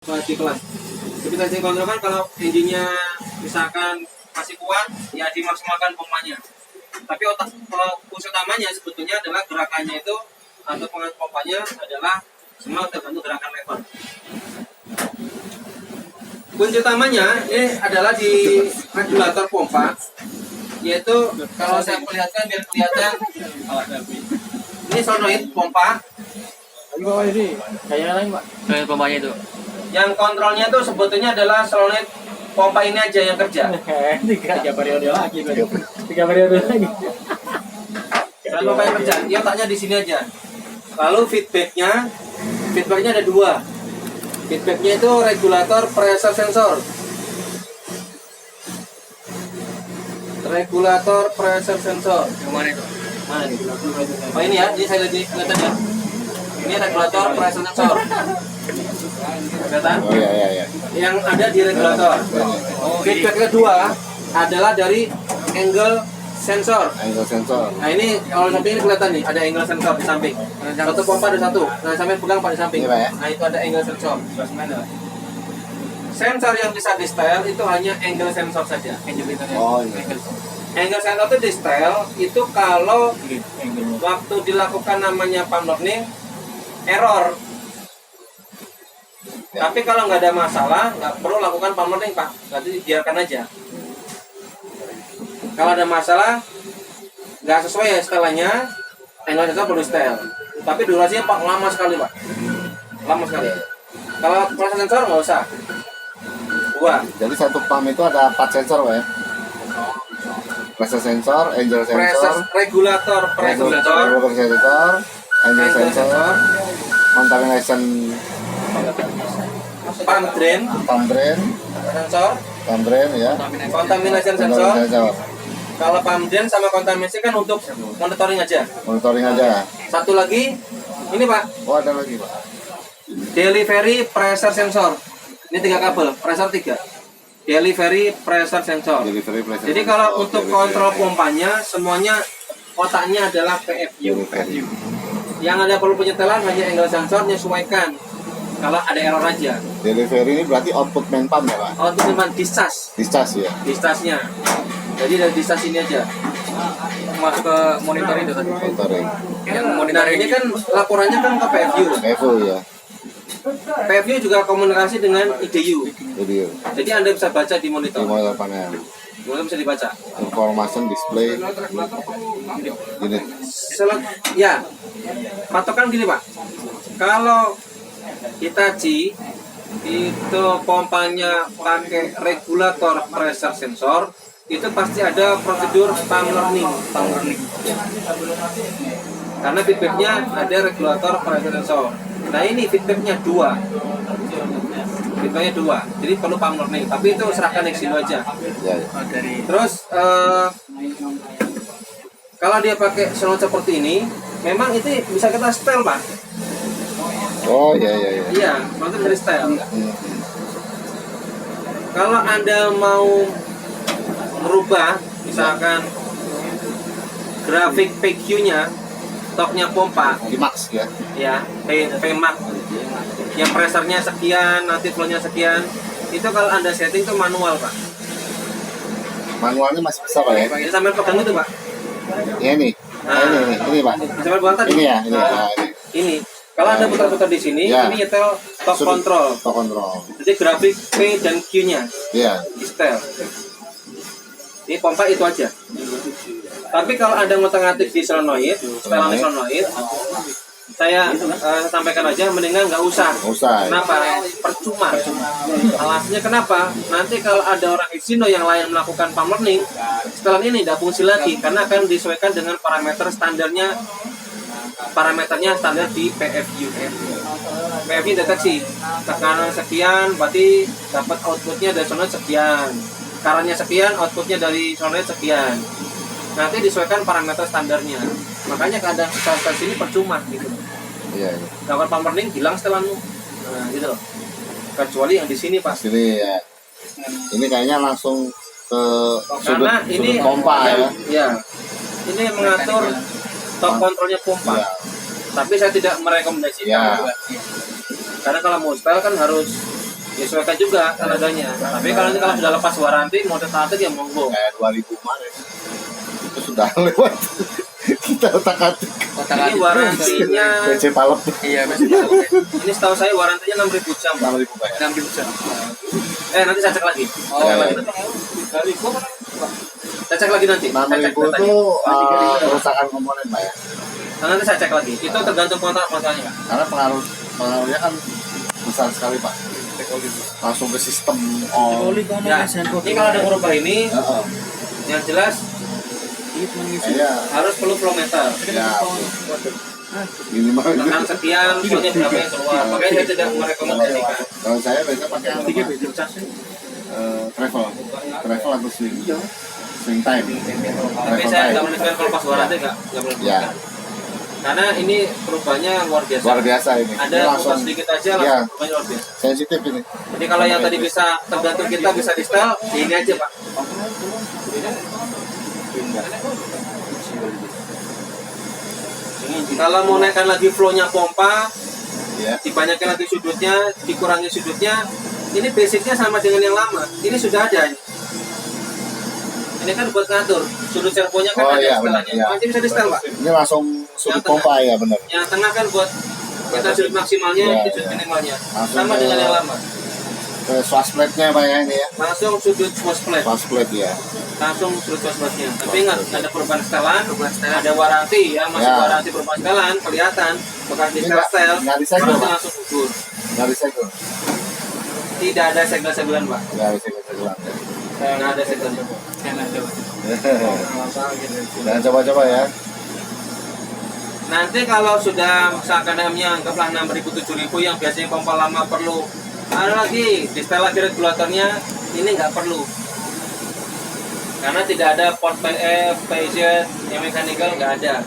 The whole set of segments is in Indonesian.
di kelas. Stabilisasi kontrol kan kalau engine-nya misalkan masih kuat, ya dimaksimalkan pompanya. Tapi fungsi utamanya sebetulnya adalah gerakannya itu atau pengatur pompanya adalah semua tergantung gerakan lever. Kunci utamanya ini adalah di regulator pompa, yaitu kalau saya perlihatkan biar kelihatan, ini solenoid pompa. Bawah ini, kayaknya lain pak. Solenoid pompanya itu. Yang kontrolnya itu sebetulnya adalah solenoid pompa ini aja yang kerja. tiga periode lagi. Tiga periode lagi. Solenoid pompa yang kerja, dia otaknya di sini aja. Lalu feedbacknya ada dua. Feedbacknya itu regulator pressure sensor. Regulator pressure sensor. Yang mana itu? Mana nih? Oh ini ya, ini saya lihat kelihatan ya. Ini regulator pressure sensor. Kelihatan? Oh iya. Yang ada di regulator. Feedback kedua adalah dari angle sensor. Angle sensor. Nah ini kalau samping ini kelihatan nih, ada angle sensor di samping. Satu pompa ada satu. Nah sampai pegang pada samping. Iya, Pak, ya? Nah itu ada angle sensor. Sensor yang bisa di setel itu hanya angle sensor saja. Oh iya. Angle sensor itu di setel itu kalau waktu dilakukan namanya pump learning error. Ya. Tapi kalau nggak ada masalah, nggak perlu lakukan pump learning Pak. Berarti biarkan aja. Kalau ada masalah nggak sesuai ya setelannya, angle sensor perlu setel. Tapi durasinya Pak lama sekali Pak. Lama sekali. Kalau pressure sensor nggak usah. Dua. Jadi satu pump itu ada 4 sensor pak ya? Pressure sensor, angle Pressure sensor, regulator sensor, angle sensor, contamination pump drain sensor, ya, contamination sensor. Kalau pump drain sama contamination kan untuk monitoring aja. monitoring aja. Satu lagi, ini Pak, Oh ada lagi pak. delivery pressure sensor. Ini 3 kabel, pressure 3. Delivery pressure sensor. Delivery pressure Jadi sensor. kalau Oh, untuk delivery. kontrol pompanya semuanya otaknya adalah PFU. Delivery. Yang ada perlu penyetelan hanya angle sensor, menyesuaikan. Kalau ada error aja. Delivery ini berarti output main pump ya pak? Untuk teman discharge, Discharge ya? discharge-nya. Jadi dari discharge ini aja. Masuk ke monitoring itu tadi. Monitoring. Yang Nah monitoring ini kan laporannya kan ke PFU. Level ya. PFU juga komunikasi dengan IDU. Jadi Jadi Anda bisa baca di di monitor. monitor panel. Monitor bisa dibaca. Information display unit. Ya, patokan gini Pak. Kalau Hitachi itu pompanya pakai regulator pressure sensor, itu pasti ada prosedur pump learning. Karena feedbacknya ada regulator pressure sensor. Nah ini feedbacknya 2. Feedbacknya 2. Jadi perlu pump learning. Tapi itu serahkan Exino aja. Ya. Terus kalau dia pakai solenoid seperti ini, memang itu bisa kita setel Pak. Oh iya. Iya, solenoid dari setel. Kalau Anda mau merubah, misalkan grafik PQ-nya, torque-nya pompa, Di max ya. ya, Pmax, yang pressure-nya sekian, nanti flow-nya sekian, itu kalau Anda setting itu manual Pak. Manualnya masih bisa pak ya? Jadi sambil pegang itu Pak. Ya ini. Ini pak. Sambil pegang tadi. Ini ya. Ini. Nah, Nah, ini. ini. Kalau Anda putar-putar di sini, Ya. ini nyetel torque Suruh- control. Torque control. Jadi grafik P dan Q-nya Iya. di setel. Ini pompa itu aja. Tapi kalau Anda ngotak-ngatik di solenoid, setelan di solenoid, saya sampaikan aja, mendingan nggak usah. Nggak usah. Ya. Kenapa? Percuma. Alasannya kenapa? Nanti kalau ada orang Exino yang lain melakukan pump learning, setelan ini tidak fungsi lagi karena akan disesuaikan dengan parameternya standar di PFU. PFU deteksi tekanan sekian, berarti dapat outputnya dari solenoid sekian. Karannya sekian, outputnya dari solenoid sekian. Nanti disesuaikan parameter standarnya. Makanya keadaan setelan sini percuma gitu. Iya. Lakukan pump learning, hilang setelanmu. Nah, gitu loh. Kecuali yang di sini Pak. Sini ya. Ini kayaknya langsung ke Karena ini sudut pompa ya. Ya. Ini mengatur top kontrolnya pompa. Iya. Tapi saya tidak merekomendasikan. Ya. Karena kalau mau setel kan harus Disesuaikan juga tenaganya. Tapi kalau sudah lepas waranti, mau tetap ya monggo. Kayak 2000 kemarin itu sudah lewat. Kita otak-atik. Ini warantinya, PC palep. Iya, masih tahu. ini setahu saya warantinya 6.000 jam. 6.000 Pak ya. 6.000 jam. Nanti saya cek lagi. Oh, Ya, lagi. Saya cek lagi nanti. Saya cek 6.000 datanya. itu kerusakan komponen Pak ya. Nanti saya cek lagi. Itu tergantung kontrak masalahnya, Kak. Karena pengaruhnya kan besar sekali Pak. Langsung ke sistem Ya, ini kalau ada merubah ini, Heeh. yang jelas Iya. harus perlu flow meter. Ya. Minimal Tekan sekian, flownya berapa yang keluar. Makanya saya tidak merekomendasikan. kalau saya biasanya pakai apa, Pak? Travel atau swing time. Tapi saya nggak menunjukkan kalau pas waranti nggak menunjukkan. Ya, Karena ini perubahannya luar biasa. luar biasa ini. Ini Ada langsung perubahan sedikit aja ya, langsung perubahannya luar biasa. sensitif ini. Jadi kalau yang tadi bisa tergantung kita bisa di setel, ini aja Pak. Kalau mau naikkan lagi flow-nya pompa, Ya. dibanyakin lagi sudutnya, dikurangi sudutnya, ini basicnya sama dengan yang lama. Ini sudah ada. Ini kan buat ngatur sudut servonya kan Oh, ada iya, setelahnya. benar, iya. Nanti bisa di setel Pak. Ini langsung sudut pompa ya benar. Yang tengah kan buat kita sudut maksimalnya, Iya, ini sudut iya. minimalnya. Langsung Sama ke- dengan yang lama. Ke swast plate-nya Pak ya ini ya. Langsung sudut swast plate. Swast plate ya. Langsung sudut swast plate-nya. Tapi ingat ada perubahan setelan, ada waranti ya, masih Ya. waranti perubahan setelan kelihatan bekas di Ini setel, nggak disegel, langsung Pak? langsung gugur. Nggak disegel. Tidak ada segel-segelan Pak. Nggak disegel. Nggak ada segel. Jangan coba-coba ya. Nanti kalau sudah misalkan M-nya anggaplah 6.000 7.000 yang biasanya pompa lama perlu ada lagi di setel lagi regulatornya, ini nggak perlu karena tidak ada port PF, PZ, yang mechanical nggak ada.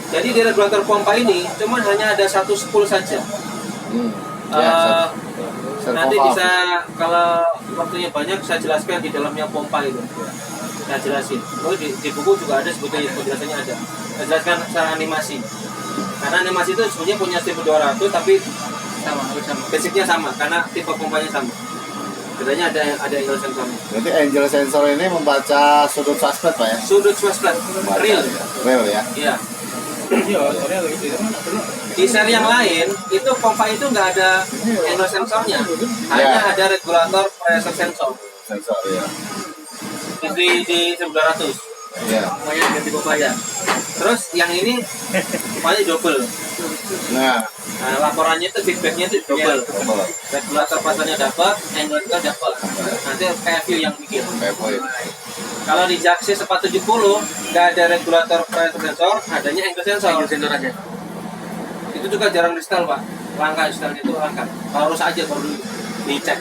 Jadi di regulator pompa ini cuma hanya ada 110 saja. Ya, Nanti bisa kalau waktunya banyak saya jelaskan di dalamnya pompa itu. Saya jelasin. Oh di buku juga ada sebetulnya penjelasannya ada. Saya jelaskan secara animasi. Karena animasi itu sebenarnya punya tipe 200 tapi sama basicnya sama karena tipe pompanya sama. Bedanya ada angle sensor. Berarti angel sensor ini membaca sudut suspect Pak ya? Sudut swast plate real. Real ya? Iya. Di seri yang lain itu pompa itu nggak ada angle sensornya, hanya Ya. ada regulator pressure sensor. Sensor ya. Di 900. Ya. Semuanya ganti pompa aja. Terus yang ini pompanya double. Nah, Nah, laporannya itu feedbacknya itu double. betul. Regulator pasarnya dapat, angle juga dapat. Nanti PFU yang bikin. Kayak poin. Kalau di Jaxi 470 nggak ada regulator pressure sensor, adanya angle sensor. Angle sensor aja. Itu juga jarang di setel Pak. Langka di setel itu langka. Harus aja baru dicek.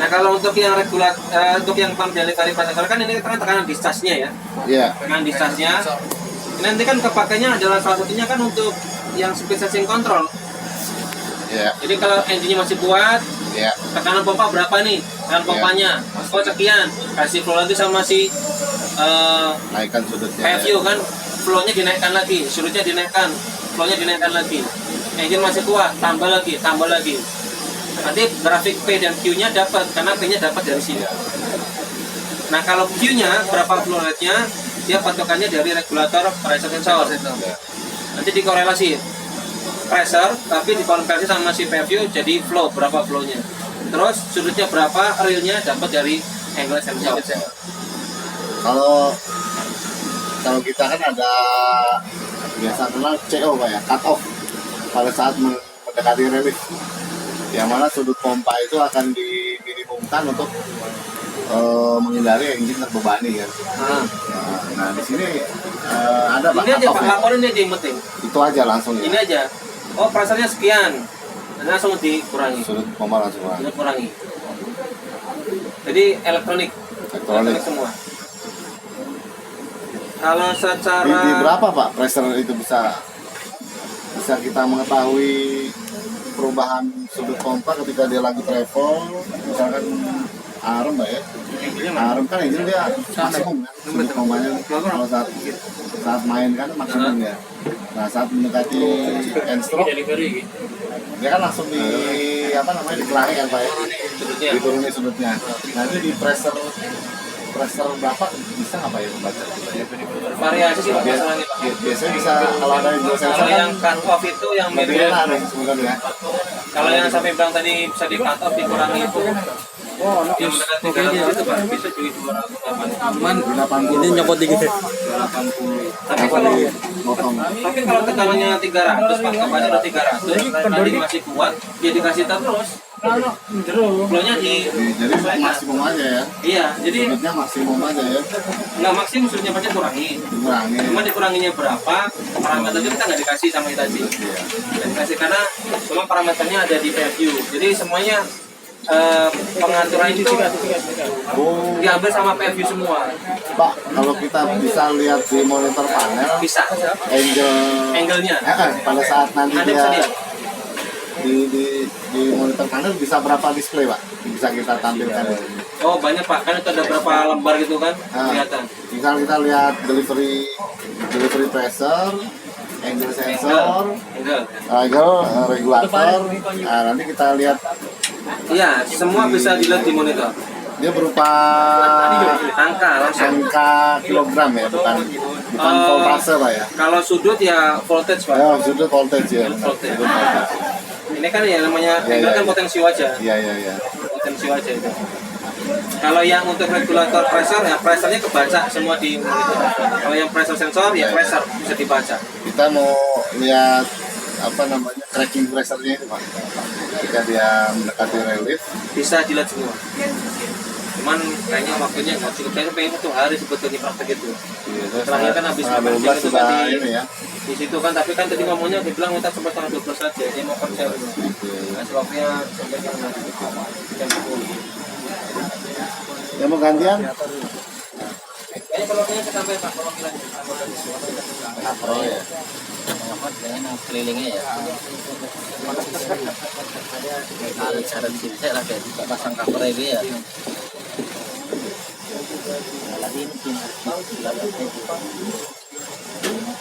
Nah kalau untuk yang untuk yang pump dari tali sensor kan ini kan tekanan discharge-nya ya. Iya. Tekanan discharge-nya. Nanti kan kepakainya adalah salah satunya kan untuk yang speed sensing control. Iya. Jadi kalau engine masih kuat, Iya. tekanan pompa berapa nih? Tekanan pompanya, oh sekian. Kasih flow nanti sama si Naikkan sudutnya. PFU kan, flow-nya dinaikkan lagi, sudutnya dinaikkan, flow-nya dinaikkan lagi. Engine masih kuat, tambah lagi, tambah lagi. Nanti grafik P dan Q-nya dapat, karena P-nya dapat dari sini. Nah kalau Q-nya, berapa flow rate-nya, dia patokannya dari regulator pressure sensor. Ya. Nanti dikorelasi pressure, tapi dikonversi sama si PFU jadi flow, berapa flow-nya. Terus sudutnya berapa, real-nya dapat dari angle sensor. Kalau kita kan ada biasa kenal CO Pak ya, cut off pada saat mendekati relief. Yang mana sudut pompa itu akan diminimumkan untuk menghindari engine terbebani kan. Nah di sini ada Pak Ini cut aja off Pak, ya. laporin aja yang penting. Itu aja langsung Ini ya. aja. Oh pressure-nya sekian, langsung dikurangi. Sudut pompa langsung lah. Dikurangi. Jadi elektronik semua. Kalau Di secara berapa Pak pressure itu bisa kita mengetahui perubahan sudut pompa ketika dia lagi travel, misalkan arem Pak ya. Arem kan ini dia maksimum kan, sudut pompanya kalau saat main kan maksimum ya. Nah saat mendekati end stroke, Delivery gitu. dia kan langsung dikelahi kan Pak ya, Sudutnya. dituruni sudutnya. Nanti di pressure berapa bisa nggak Pak ya membaca kita ya? Variasi sih Pak masalahnya Pak. Biasanya bisa kalau ada yang sensor Kalau kan yang cut off itu yang lebih mirip, enak nih sebenarnya. kalau yang sampai bilang tadi bisa di cut off dikurangi itu yang mendekati 300 itu Pak bisa jadi 280. Aman. 80 Ini nyopot dikit ya. 280. Tapi apa kalau dipotong. kalau tekanannya 300 Pak, kapannya udah 300 tadi masih kuat, ya dikasih terus. Flownya di Jadi maksimum aja ya. iya, jadi Sudutnya maksimum aja ya. nggak maksimum sudutnya pasti kurangi. Dikurangi. Cuma dikuranginya berapa, parameter itu kita nggak dikasih sama Hitachi. Nggak dikasih karena semua parameternya ada di PFU. Jadi semuanya pengaturan itu Oh, diambil sama PFU semua. Pak, kalau kita bisa lihat di monitor panel Bisa. Angle-nya. pada saat nanti Anda dia bisa lihat. di monitor panel bisa berapa display Pak? Bisa kita tampilkan. Oh banyak Pak, kan itu ada berapa lembar gitu kan kelihatan. Misal kita lihat delivery pressure, angle sensor, Angle. regulator. Nah, nanti kita lihat Iya, semua bisa dilihat di monitor. dia berupa Angka langsung. angka kilogram ya, bukan voltase Pak ya. Kalau sudut ya voltage Pak. Oh, sudut voltage ya. Voltage. Sudut voltage. Ini kan ya namanya Ya, angle ya, kan ya. potensi wajah. Iya. Potensi wajah itu. Kalau yang untuk regulator pressure ya pressurnya kebaca semua di monitor. Kalau yang pressure sensor ya pressure bisa dibaca. Kita mau lihat tracking pressure-nya itu Pak. Ketika dia mendekati relief, Bisa dilihat semua. Cuman kayaknya waktunya nggak cukup. Saya pengen 1 hari sebetulnya praktek itu. Terakhir kan habis setengah 12 mancing itu sudah kan ini ya. di situ kan, tapi kan tadi ngomongnya dibilang minta sampai tanggal 12 saja. Dia mau kerja dulu. Nah, sebabnya sampai tanggal jam 10. Yang mau gantian? Kayaknya kalau kayaknya sampai Pak kalau bilang Pro ya. Dengan kelilingnya ya. Ada cara di sini saya lagi pasang cover ini ya. Lagi ini